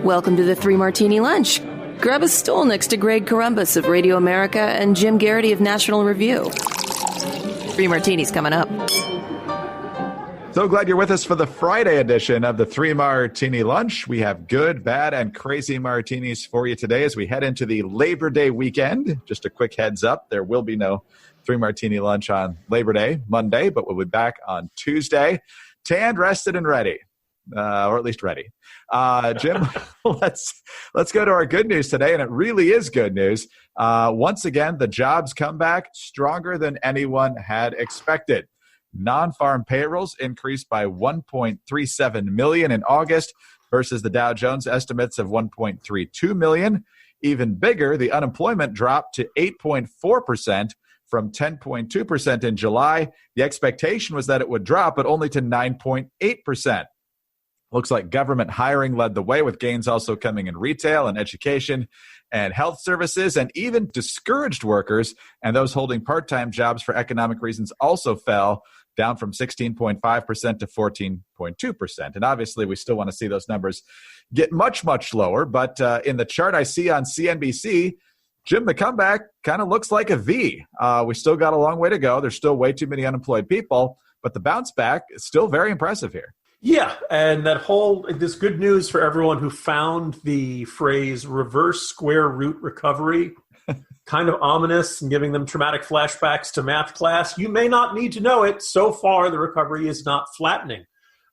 Welcome to the Three Martini Lunch. Grab a stool next to Greg Columbus of Radio America and Jim Garrity of National Review. Three Martinis coming up. So glad you're with us for the Friday edition of the Three Martini Lunch. We have good, bad, and crazy martinis for you today as we head into the Labor Day weekend. Just a quick heads up, there will be no Three Martini Lunch on Labor Day, Monday, but we'll be back on Tuesday. Tanned, rested, and ready. Or at least ready. Jim, let's go to our good news today, and it really is good news. Once again, the jobs come back stronger than anyone had expected. Non-farm payrolls increased by 1.37 million in August versus the Dow Jones estimates of 1.32 million. Even bigger, the unemployment dropped to 8.4% from 10.2% in July. The expectation was that it would drop, but only to 9.8%. Looks like government hiring led the way, with gains also coming in retail and education and health services, and even discouraged workers and those holding part-time jobs for economic reasons also fell, down from 16.5% to 14.2%. And obviously, we still want to see those numbers get much, much lower. But in the chart I see on CNBC, Jim, the comeback kind of looks like a V. We still got a long way to go. There's still way too many unemployed people, but the bounce back is still very impressive here. Yeah, and this good news for everyone who found the phrase reverse square root recovery kind of ominous and giving them traumatic flashbacks to math class. You may not need to know it. So far, the recovery is not flattening.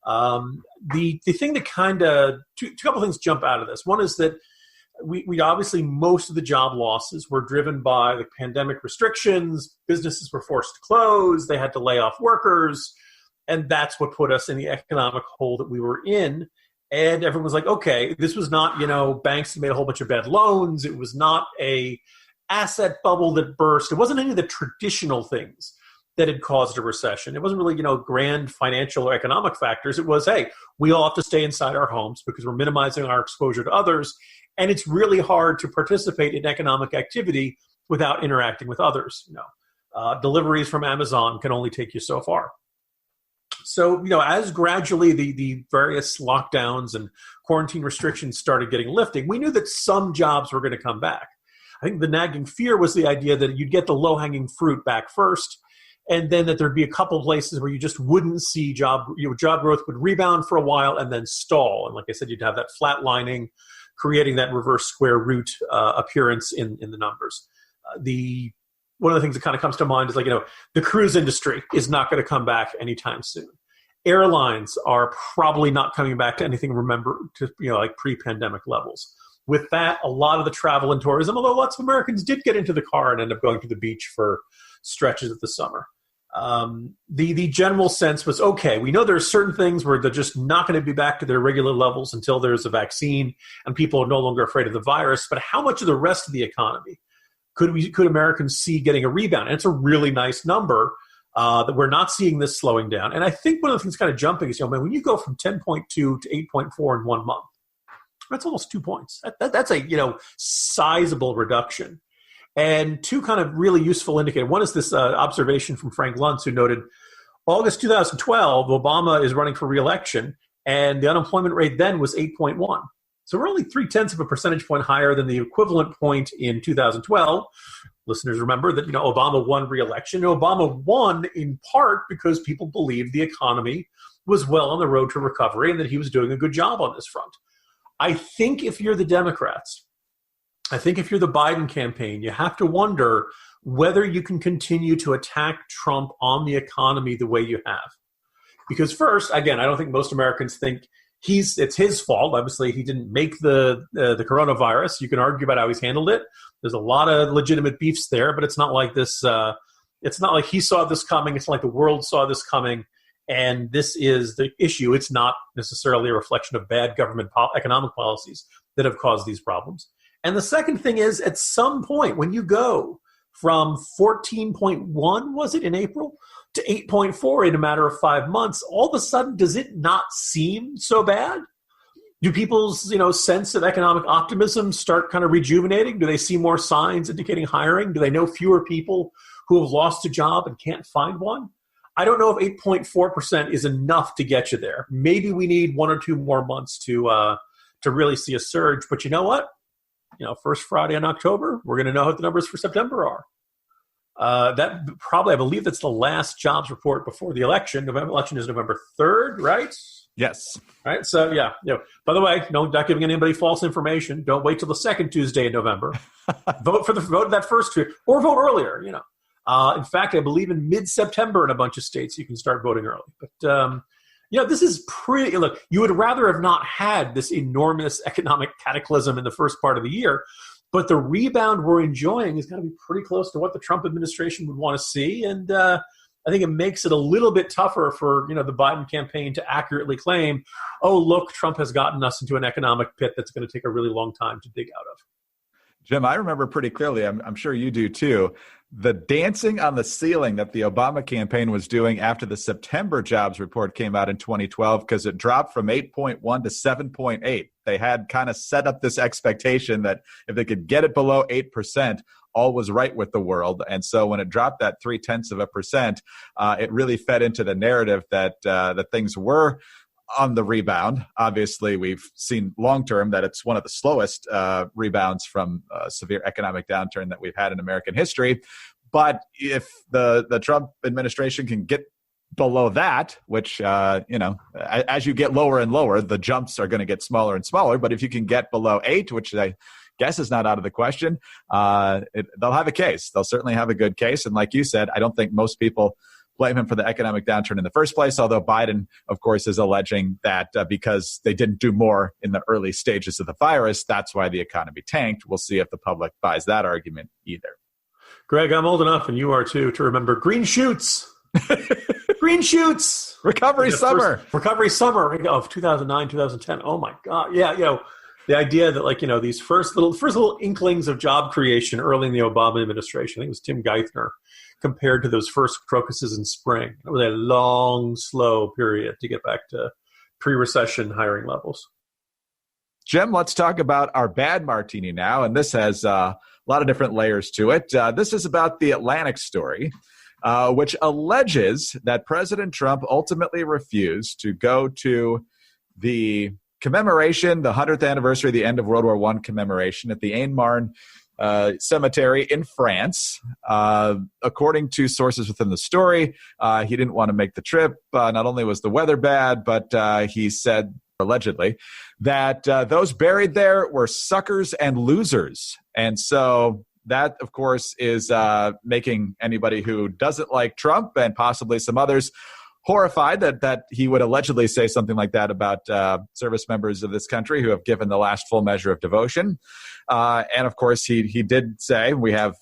The thing that two couple things jump out of this. One is that we obviously, most of the job losses were driven by the pandemic restrictions. Businesses were forced to close. They had to lay off workers. And that's what put us in the economic hole that we were in. And everyone was like, okay, this was not, banks that made a whole bunch of bad loans. It was not a asset bubble that burst. It wasn't any of the traditional things that had caused a recession. It wasn't really, grand financial or economic factors. It was, hey, we all have to stay inside our homes because we're minimizing our exposure to others. And it's really hard to participate in economic activity without interacting with others. Deliveries from Amazon can only take you so far. So, as gradually the various lockdowns and quarantine restrictions started getting lifted, we knew that some jobs were going to come back. I think the nagging fear was the idea that you'd get the low-hanging fruit back first, and then that there'd be a couple places where you just wouldn't see job growth would rebound for a while and then stall. And like I said, you'd have that flatlining, creating that reverse square root appearance in the numbers. One of the things that kind of comes to mind is the cruise industry is not going to come back anytime soon. Airlines are probably not coming back to anything like pre-pandemic levels. With that, a lot of the travel and tourism, although lots of Americans did get into the car and end up going to the beach for stretches of the summer. The general sense was, okay, we know there are certain things where they're just not going to be back to their regular levels until there's a vaccine and people are no longer afraid of the virus. But how much of the rest of the economy could Americans see getting a rebound? And it's a really nice number that we're not seeing this slowing down. And I think one of the things kind of jumping is, when you go from 10.2 to 8.4 in 1 month, that's almost 2 points. That's a sizable reduction. And two kind of really useful indicators. One is this observation from Frank Luntz, who noted August 2012, Obama is running for re-election, and the unemployment rate then was 8.1. So we're only 0.3 of a percentage point higher than the equivalent point in 2012. Listeners remember that Obama won re-election. Obama won in part because people believed the economy was well on the road to recovery and that he was doing a good job on this front. I think if you're the Democrats, if you're the Biden campaign, you have to wonder whether you can continue to attack Trump on the economy the way you have. Because first, again, I don't think most Americans think it's his fault. Obviously, he didn't make the coronavirus. You can argue about how he's handled it. There's a lot of legitimate beefs there, but it's not like this. It's not like he saw this coming. It's not like the world saw this coming. And this is the issue. It's not necessarily a reflection of bad government economic policies that have caused these problems. And the second thing is, at some point, when you go from 14.1, was it in April, to 8.4 in a matter of 5 months, all of a sudden, does it not seem so bad? Do people's sense of economic optimism start kind of rejuvenating? Do they see more signs indicating hiring? Do they know fewer people who have lost a job and can't find one? I don't know if 8.4% is enough to get you there. Maybe we need 1 or 2 more months to to really see a surge. But you know what? First Friday in October, we're going to know what the numbers for September are. That probably, I believe that's the last jobs report before the election. November election is November 3rd, right? Yes. Right. So by the way, not giving anybody false information. Don't wait till the second Tuesday in November. vote that first Tuesday, or vote earlier. In fact, I believe in mid-September in a bunch of states you can start voting early. But this is pretty. Look, you would rather have not had this enormous economic cataclysm in the first part of the year. But the rebound we're enjoying is going to be pretty close to what the Trump administration would want to see. And I think it makes it a little bit tougher for, the Biden campaign to accurately claim, oh, look, Trump has gotten us into an economic pit that's going to take a really long time to dig out of. Jim, I remember pretty clearly, I'm sure you do too, the dancing on the ceiling that the Obama campaign was doing after the September jobs report came out in 2012, because it dropped from 8.1 to 7.8. They had kind of set up this expectation that if they could get it below 8%, all was right with the world. And so when it dropped that 0.3%, it really fed into the narrative that things were on the rebound. Obviously, we've seen long-term that it's one of the slowest rebounds from a severe economic downturn that we've had in American history. But if the Trump administration can get below that, which, as you get lower and lower, the jumps are going to get smaller and smaller. But if you can get below 8, which I guess is not out of the question, they'll have a case. They'll certainly have a good case. And like you said, I don't think most people blame him for the economic downturn in the first place, although Biden, of course, is alleging that because they didn't do more in the early stages of the virus, that's why the economy tanked. We'll see if the public buys that argument either. Greg, I'm old enough, and you are too, to remember green shoots. Green shoots. Recovery summer of 2009, 2010. Oh, my God. Yeah, the idea that, these first little inklings of job creation early in the Obama administration, I think it was Tim Geithner, compared to those first crocuses in spring. It was a long, slow period to get back to pre-recession hiring levels. Jim, let's talk about our bad martini now. And this has a lot of different layers to it. This is about the Atlantic story, which alleges that President Trump ultimately refused to go to the commemoration, the 100th anniversary of the end of World War I commemoration at the Aisne-Marne cemetery in France. According to sources within the story, he didn't want to make the trip. Not only was the weather bad, but he said, allegedly, that those buried there were suckers and losers. And so that, of course, is making anybody who doesn't like Trump and possibly some others horrified that he would allegedly say something like that about service members of this country who have given the last full measure of devotion. And of course, he did say, we have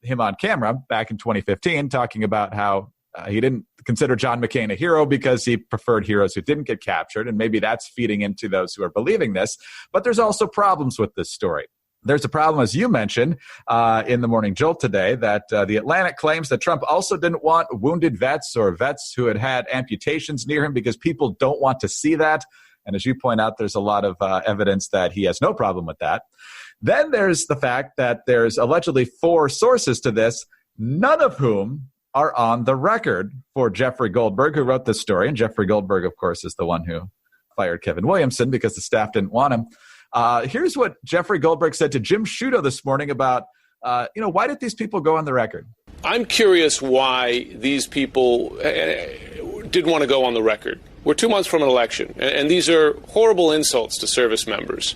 him on camera back in 2015 talking about how he didn't consider John McCain a hero because he preferred heroes who didn't get captured. And maybe that's feeding into those who are believing this. But there's also problems with this story. There's a problem, as you mentioned, in the Morning Jolt today, that the Atlantic claims that Trump also didn't want wounded vets or vets who had had amputations near him because people don't want to see that. And as you point out, there's a lot of evidence that he has no problem with that. Then there's the fact that there's allegedly 4 sources to this, none of whom are on the record for Jeffrey Goldberg, who wrote this story. And Jeffrey Goldberg, of course, is the one who fired Kevin Williamson because the staff didn't want him. Here's what Jeffrey Goldberg said to Jim Sciutto this morning about, why did these people go on the record? I'm curious why these people didn't want to go on the record. We're 2 months from an election, and these are horrible insults to service members.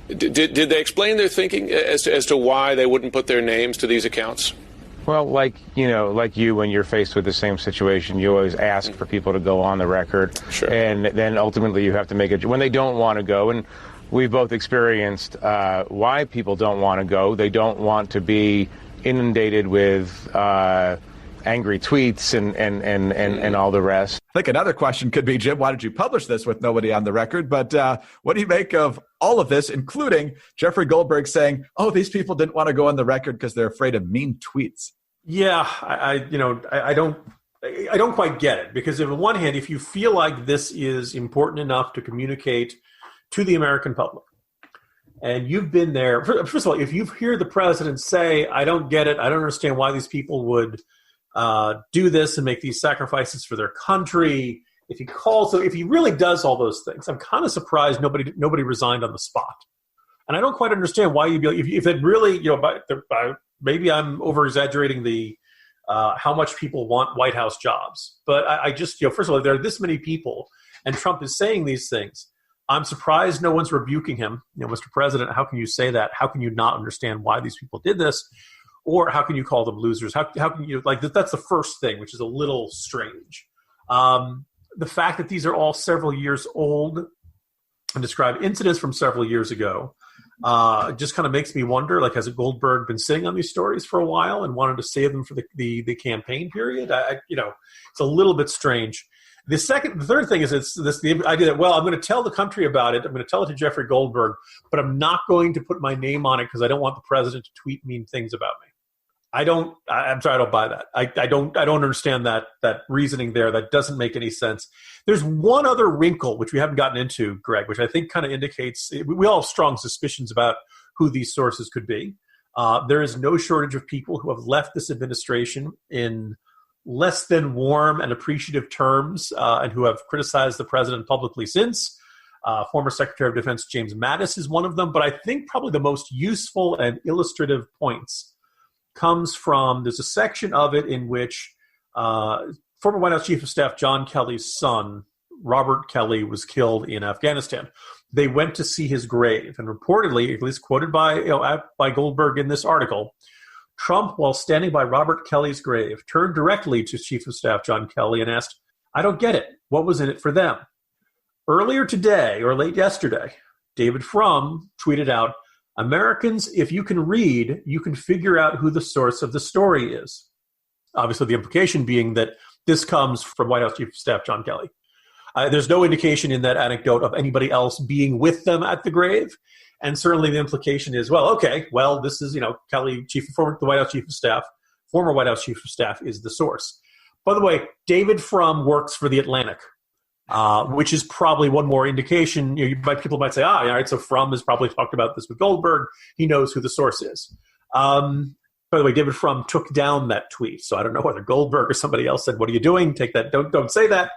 Did they explain their thinking as to why they wouldn't put their names to these accounts? Well, like you, when you're faced with the same situation, you always ask for people to go on the record. Sure. And then ultimately you have to make it when they don't want to go. And we've both experienced why people don't want to go. They don't want to be inundated with angry tweets and all the rest. I think another question could be, Jim, why did you publish this with nobody on the record? But what do you make of all of this, including Jeffrey Goldberg saying, oh, these people didn't want to go on the record because they're afraid of mean tweets? Yeah, I don't quite get it, because on the one hand, if you feel like this is important enough to communicate to the American public, and you've been there, first of all, if you hear the president say, I don't get it, I don't understand why these people would do this and make these sacrifices for their country, if he really does all those things, I'm kind of surprised nobody resigned on the spot. And I don't quite understand why you'd be if it really, maybe I'm over exaggerating the how much people want White House jobs. But I just, first of all, there are this many people and Trump is saying these things. I'm surprised no one's rebuking him. Mr. President, how can you say that? How can you not understand why these people did this? Or how can you call them losers? How can you, that's the first thing, which is a little strange. The fact that these are all several years old and describe incidents from several years ago just kind of makes me wonder, has Goldberg been sitting on these stories for a while and wanted to save them for the campaign period? It's a little bit strange. The third thing is the idea that, I'm going to tell the country about it. I'm going to tell it to Jeffrey Goldberg, but I'm not going to put my name on it because I don't want the president to tweet mean things about me. I'm sorry, I don't buy that. I don't understand that reasoning there. That doesn't make any sense. There's one other wrinkle, which we haven't gotten into, Greg, which I think kind of indicates we all have strong suspicions about who these sources could be. There is no shortage of people who have left this administration in less than warm and appreciative terms and who have criticized the president publicly since. Former Secretary of Defense James Mattis is one of them. But I think probably the most useful and illustrative points comes from, there's a section of it in which former White House Chief of Staff John Kelly's son, Robert Kelly, was killed in Afghanistan. They went to see his grave, and reportedly, at least quoted by Goldberg in this article, Trump, while standing by Robert Kelly's grave, turned directly to Chief of Staff John Kelly and asked, "I don't get it. What was in it for them?" Earlier today, or late yesterday, David Frum tweeted out, "Americans, if you can read, you can figure out who the source of the story is." Obviously, the implication being that this comes from White House Chief of Staff John Kelly. There's no indication in that anecdote of anybody else being with them at the grave. And certainly the implication is, this is, Kelly, the White House Chief of Staff, former White House Chief of Staff is the source. By the way, David Frum works for The Atlantic, which is probably one more indication. People might say, all right, so Frum has probably talked about this with Goldberg. He knows who the source is. By the way, David Frum took down that tweet. So I don't know whether Goldberg or somebody else said, "What are you doing? Take that. Don't say that."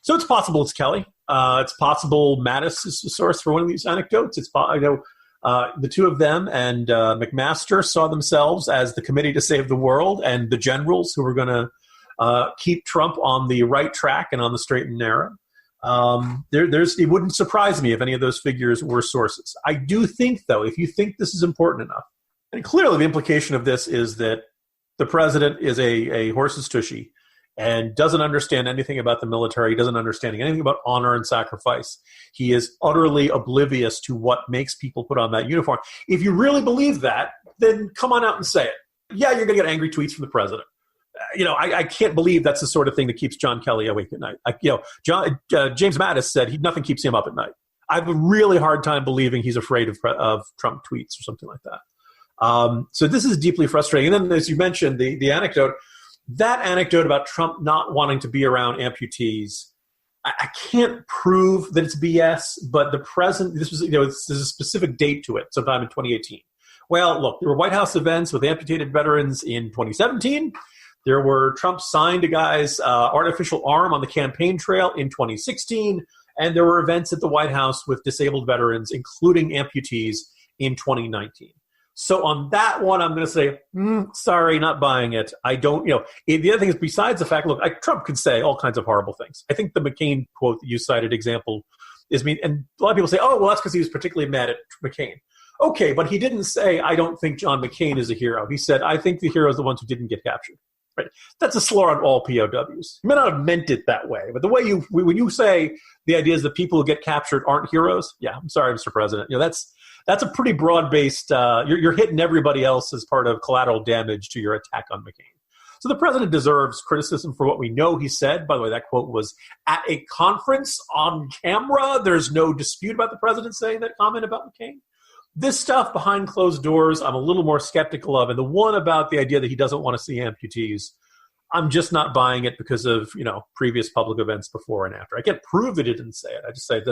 So it's possible it's Kelly. It's possible Mattis is the source for one of these anecdotes. The two of them and McMaster saw themselves as the committee to save the world and the generals who were going to keep Trump on the right track and on the straight and narrow. It wouldn't surprise me if any of those figures were sources. I do think, though, if you think this is important enough, and clearly the implication of this is that the president is a horse's tushy and doesn't understand anything about the military, doesn't understand anything about honor and sacrifice. He is utterly oblivious to what makes people put on that uniform. If you really believe that, then come on out and say it. Yeah, you're going to get angry tweets from the president. I can't believe that's the sort of thing that keeps John Kelly awake at night. James Mattis said nothing keeps him up at night. I have a really hard time believing he's afraid of Trump tweets or something like that. So this is deeply frustrating. And then, as you mentioned, the anecdote, that anecdote about Trump not wanting to be around amputees, I can't prove that it's BS, but there's a specific date to it, sometime in 2018. Well, look, there were White House events with amputated veterans in 2017. There were Trump signed a guy's artificial arm on the campaign trail in 2016. And there were events at the White House with disabled veterans, including amputees, in 2019. So on that one, I'm going to say, sorry, not buying it. I don't, the other thing is, besides the fact, look, Trump could say all kinds of horrible things. I think the McCain quote that you cited example is mean. And a lot of people say, that's because he was particularly mad at McCain. Okay, but he didn't say, I don't think John McCain is a hero. He said, I think the heroes are the ones who didn't get captured. Right? That's a slur on all POWs. You may not have meant it that way, but the way when you say the idea is that people who get captured aren't heroes, yeah, I'm sorry, Mr. President. That's a pretty broad-based, you're hitting everybody else as part of collateral damage to your attack on McCain. So the president deserves criticism for what we know he said. By the way, that quote was at a conference on camera. There's no dispute about the president saying that comment about McCain. This stuff behind closed doors, I'm a little more skeptical of. And the one about the idea that he doesn't want to see amputees, I'm just not buying it because of, previous public events before and after. I can't prove that he didn't say it. I just say it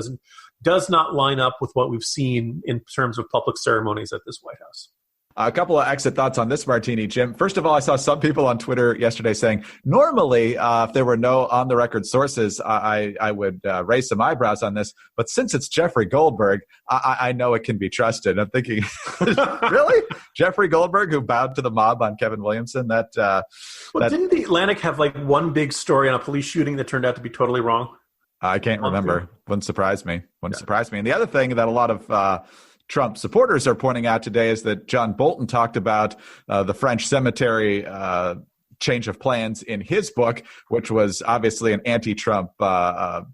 does not line up with what we've seen in terms of public ceremonies at this White House. A couple of exit thoughts on this martini, Jim. First of all, I saw some people on Twitter yesterday saying, normally, if there were no on-the-record sources, I would raise some eyebrows on this. But since it's Jeffrey Goldberg, I know it can be trusted. I'm thinking, really? Jeffrey Goldberg, who bowed to the mob on Kevin Williamson? Didn't the Atlantic have like one big story on a police shooting that turned out to be totally wrong? I can't remember. Wouldn't surprise me. Surprise me. And the other thing that a lot of Trump supporters are pointing out today is that John Bolton talked about the French cemetery change of plans in his book, which was obviously an anti-Trump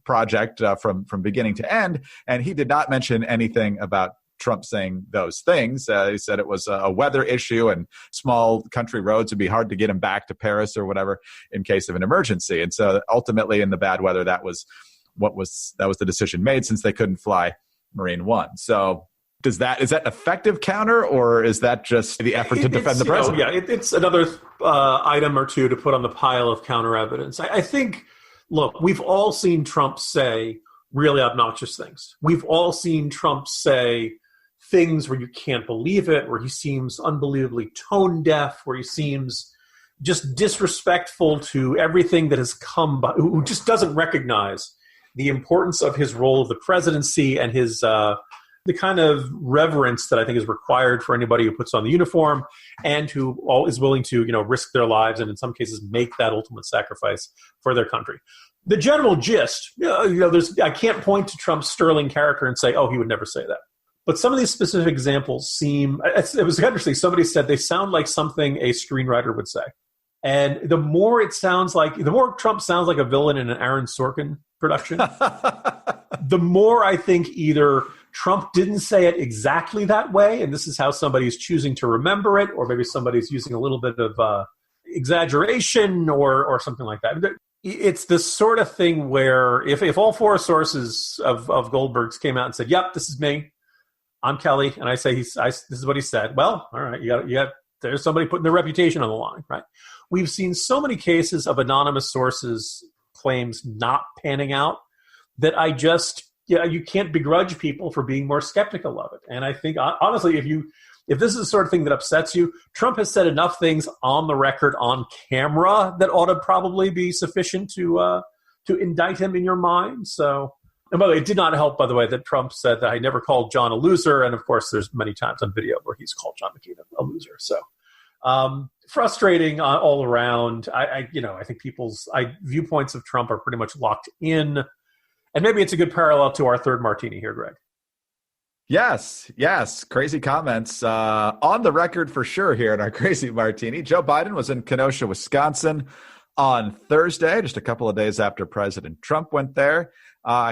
project from beginning to end. And he did not mention anything about Trump saying those things. He said it was a weather issue and small country roads would be hard to get him back to Paris or whatever in case of an emergency. And so ultimately in the bad weather, that was the decision made since they couldn't fly Marine One. So is that an effective counter, or is that just the effort to defend the president? It's another item or two to put on the pile of counter evidence. I think, look, we've all seen Trump say really obnoxious things. We've all seen Trump say things where you can't believe it, where he seems unbelievably tone deaf, where he seems just disrespectful to everything that has come by, who just doesn't recognize the importance of his role of the presidency and his the kind of reverence that I think is required for anybody who puts on the uniform and who is willing to, risk their lives and in some cases make that ultimate sacrifice for their country. The general gist, I can't point to Trump's sterling character and say, oh, he would never say that. But some of these specific examples it was interesting. Somebody said they sound like something a screenwriter would say. And the more Trump sounds like a villain in an Aaron Sorkin production, the more I think either Trump didn't say it exactly that way, and this is how somebody's choosing to remember it, or maybe somebody's using a little bit of exaggeration or something like that. It's this sort of thing where if all four sources of Goldberg's came out and said, yep, this is me, I'm Kelly, and I say this is what he said, well, all right, you got there's somebody putting their reputation on the line, right? We've seen so many cases of anonymous sources claims not panning out that you can't begrudge people for being more skeptical of it. And I think, honestly, if this is the sort of thing that upsets you, Trump has said enough things on the record, on camera, that ought to probably be sufficient to indict him in your mind. So, and by the way, it did not help, by the way, that Trump said that I never called John a loser. And of course, there's many times on video where he's called John McCain a loser. So frustrating all around. I think people's viewpoints of Trump are pretty much locked in. And maybe it's a good parallel to our third martini here, Greg. Yes. Crazy comments. On the record for sure here in our crazy martini. Joe Biden was in Kenosha, Wisconsin on Thursday, just a couple of days after President Trump went there.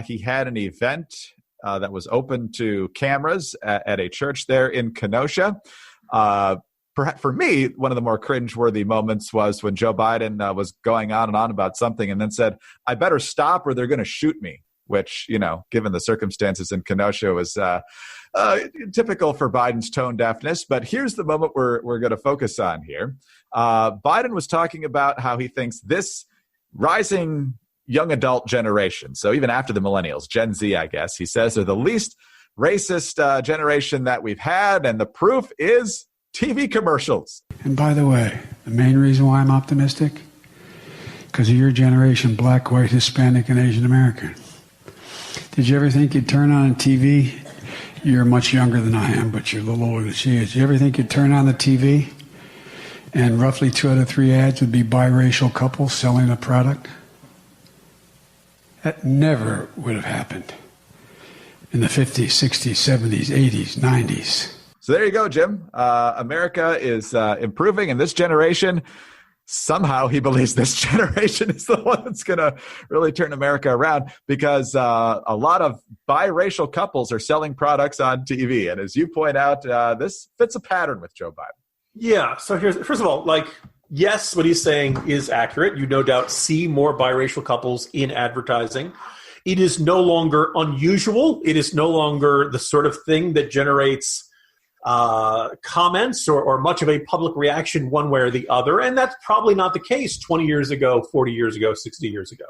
He had an event that was open to cameras at a church there in Kenosha. Perhaps for me, one of the more cringeworthy moments was when Joe Biden was going on and on about something and then said, I better stop or they're going to shoot me, which, given the circumstances in Kenosha was typical for Biden's tone deafness. But here's the moment we're going to focus on here. Biden was talking about how he thinks this rising young adult generation, so even after the millennials, Gen Z, I guess, he says they're the least racist generation that we've had. And the proof is TV commercials. And by the way, the main reason why I'm optimistic, because of your generation, black, white, Hispanic, and Asian American. Did you ever think you'd turn on a TV? You're much younger than I am, but you're a little older than she is. Did you ever think you'd turn on the TV and roughly 2 out of 3 ads would be biracial couples selling a product? That never would have happened in the 50s, 60s, 70s, 80s, 90s. So there you go, Jim. America is improving, and this generation, somehow he believes this generation is the one that's going to really turn America around because a lot of biracial couples are selling products on TV. And as you point out, this fits a pattern with Joe Biden. Yeah. So first of all, yes, what he's saying is accurate. You no doubt see more biracial couples in advertising. It is no longer unusual. It is no longer the sort of thing that generates comments or much of a public reaction one way or the other. And that's probably not the case 20 years ago, 40 years ago, 60 years ago,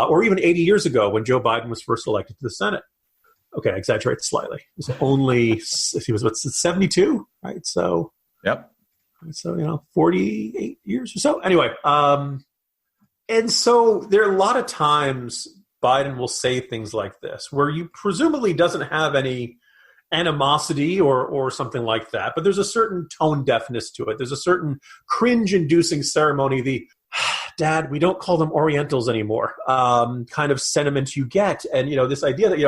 or even 80 years ago when Joe Biden was first elected to the Senate. Okay, I exaggerate slightly. It was only, he was, 72, right? So, Yep. So, 48 years or so. Anyway, and so there are a lot of times Biden will say things like this, where you presumably doesn't have any animosity or something like that, but there's a certain tone deafness to it. There's a certain cringe-inducing ceremony, the Dad, we don't call them Orientals anymore, kind of sentiment you get. And, this idea that,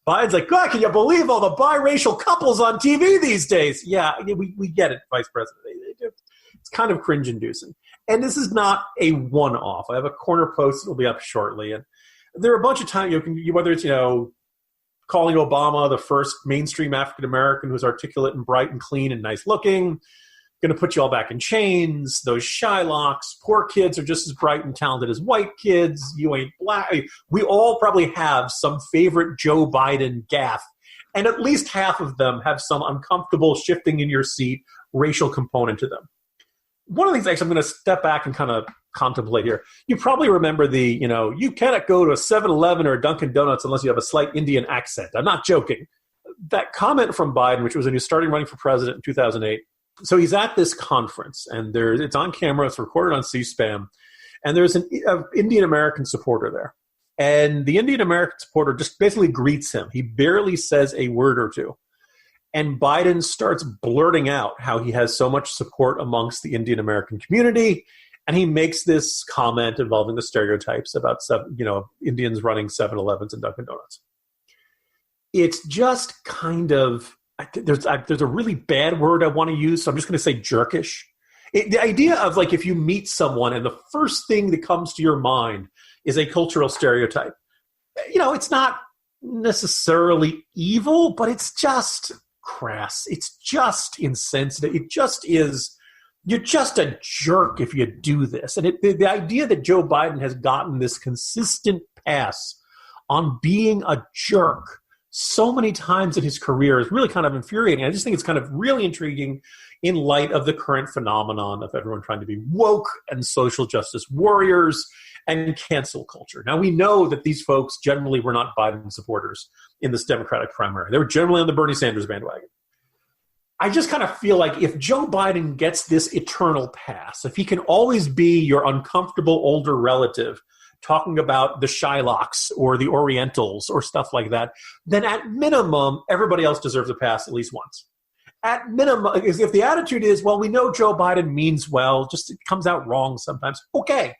Biden's like, God, can you believe all the biracial couples on TV these days? Yeah, we get it, Vice President. It's kind of cringe-inducing. And this is not a one-off. I have a corner post that will be up shortly. And there are a bunch of times, whether it's, calling Obama the first mainstream African-American who's articulate and bright and clean and nice-looking, going to put you all back in chains, those Shylocks, poor kids are just as bright and talented as white kids, you ain't black. We all probably have some favorite Joe Biden gaffe, and at least half of them have some uncomfortable shifting in your seat racial component to them. One of the things actually I'm going to step back and kind of contemplate here. You probably remember you cannot go to a 7-Eleven or a Dunkin' Donuts unless you have a slight Indian accent. I'm not joking. That comment from Biden, which was when he was starting running for president in 2008, so he's at this conference, and it's on camera, it's recorded on C-SPAN, and there's an Indian American supporter there. And the Indian American supporter just basically greets him. He barely says a word or two. And Biden starts blurting out how he has so much support amongst the Indian American community, and he makes this comment involving the stereotypes about Indians running 7-Elevens and Dunkin' Donuts. It's just kind of, there's a really bad word I want to use, so I'm just going to say jerkish. The idea of if you meet someone and the first thing that comes to your mind is a cultural stereotype. It's not necessarily evil, but it's just crass. It's just insensitive. It just is, you're just a jerk if you do this. And the idea that Joe Biden has gotten this consistent pass on being a jerk so many times in his career is really kind of infuriating. I just think it's kind of really intriguing in light of the current phenomenon of everyone trying to be woke and social justice warriors and cancel culture. Now, we know that these folks generally were not Biden supporters in this Democratic primary. They were generally on the Bernie Sanders bandwagon. I just kind of feel like if Joe Biden gets this eternal pass, if he can always be your uncomfortable older relative talking about the Shylocks or the Orientals or stuff like that, then at minimum, everybody else deserves a pass at least once. At minimum, if the attitude is, well, we know Joe Biden means well, just it comes out wrong sometimes, okay.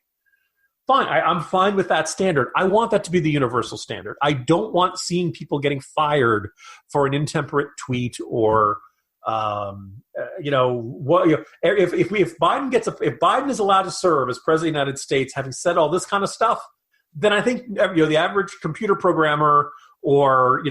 Fine, I'm fine with that standard. I want that to be the universal standard. I don't want seeing people getting fired for an intemperate tweet or, if Biden is allowed to serve as president of the United States, having said all this kind of stuff, then I think the average computer programmer or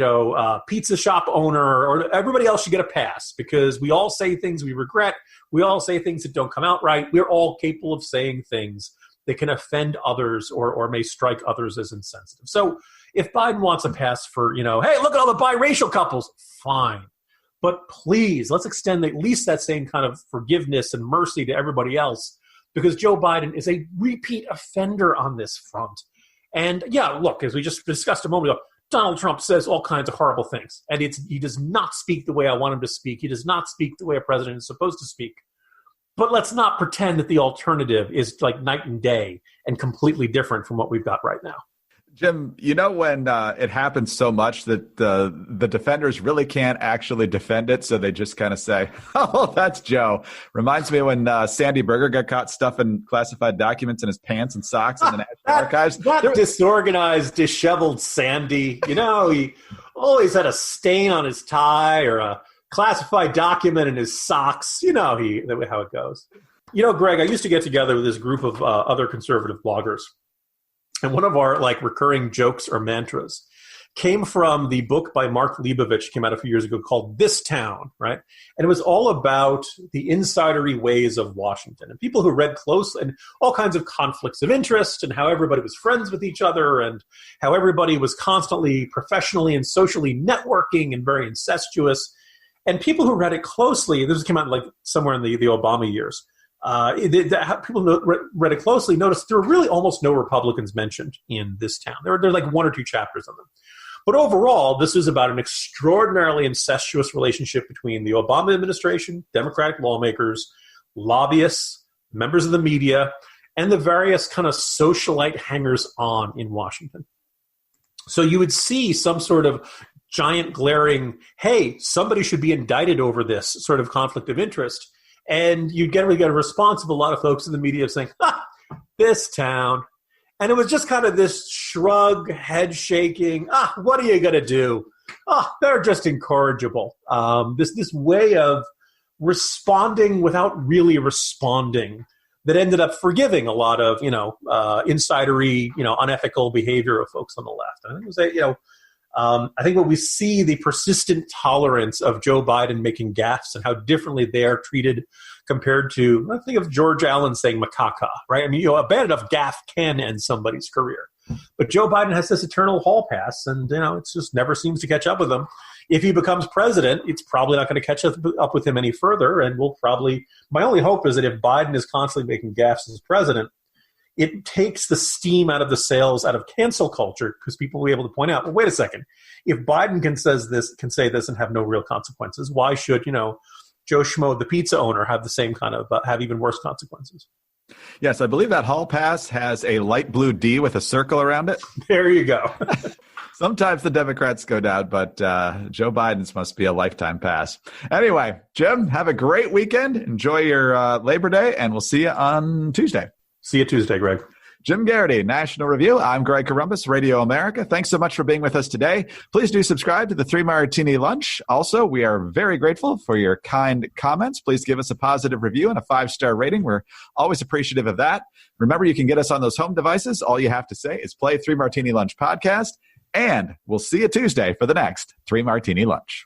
pizza shop owner or everybody else should get a pass because we all say things we regret. We all say things that don't come out right. We're all capable of saying things that can offend others or may strike others as insensitive. So if Biden wants a pass for, hey, look at all the biracial couples, fine. But please, let's extend at least that same kind of forgiveness and mercy to everybody else because Joe Biden is a repeat offender on this front. And yeah, look, as we just discussed a moment ago, Donald Trump says all kinds of horrible things. And he does not speak the way I want him to speak. He does not speak the way a president is supposed to speak. But let's not pretend that the alternative is like night and day and completely different from what we've got right now. Jim, when it happens so much that the defenders really can't actually defend it, so they just kind of say, oh, that's Joe. Reminds me when Sandy Berger got caught stuffing classified documents in his pants and socks in the National Archives. That disorganized, disheveled Sandy, he always had a stain on his tie or a classified document in his socks. How it goes. Greg, I used to get together with this group of other conservative bloggers. And one of our recurring jokes or mantras came from the book by Mark Leibovich, came out a few years ago, called This Town, right? And it was all about the insidery ways of Washington and people who read close and all kinds of conflicts of interest and how everybody was friends with each other and how everybody was constantly professionally and socially networking and very incestuous. And people who read it closely, this came out somewhere in the Obama years, people who read it closely noticed there were really almost no Republicans mentioned in This Town. There are one or two chapters of them. But overall, this is about an extraordinarily incestuous relationship between the Obama administration, Democratic lawmakers, lobbyists, members of the media, and the various kind of socialite hangers-on in Washington. So you would see some sort of giant glaring, hey, somebody should be indicted over this sort of conflict of interest. And you generally get a response of a lot of folks in the media saying, this town. And it was just kind of this shrug, head shaking, what are you going to do? They're just incorrigible. This way of responding without really responding that ended up forgiving a lot of, insidery, unethical behavior of folks on the left. And I think it was I think when we see the persistent tolerance of Joe Biden making gaffes and how differently they are treated compared to, I think of George Allen saying macaca, right? I mean, a bad enough gaffe can end somebody's career. But Joe Biden has this eternal hall pass, and, it just never seems to catch up with him. If he becomes president, it's probably not going to catch up with him any further, and my only hope is that if Biden is constantly making gaffes as president, it takes the steam out of the sails out of cancel culture, because people will be able to point out, well, wait a second. If Biden can say this and have no real consequences, why should, Joe Schmo, the pizza owner, have the same kind of, have even worse consequences? Yes, I believe that hall pass has a light blue D with a circle around it. There you go. Sometimes the Democrats go down, but Joe Biden's must be a lifetime pass. Anyway, Jim, have a great weekend. Enjoy your Labor Day, and we'll see you on Tuesday. See you Tuesday, Greg. Jim Garrity, National Review. I'm Greg Corombos, Radio America. Thanks so much for being with us today. Please do subscribe to the 3 Martini Lunch. Also, we are very grateful for your kind comments. Please give us a positive review and a 5-star rating. We're always appreciative of that. Remember, you can get us on those home devices. All you have to say is play 3 Martini Lunch podcast, and we'll see you Tuesday for the next 3 Martini Lunch.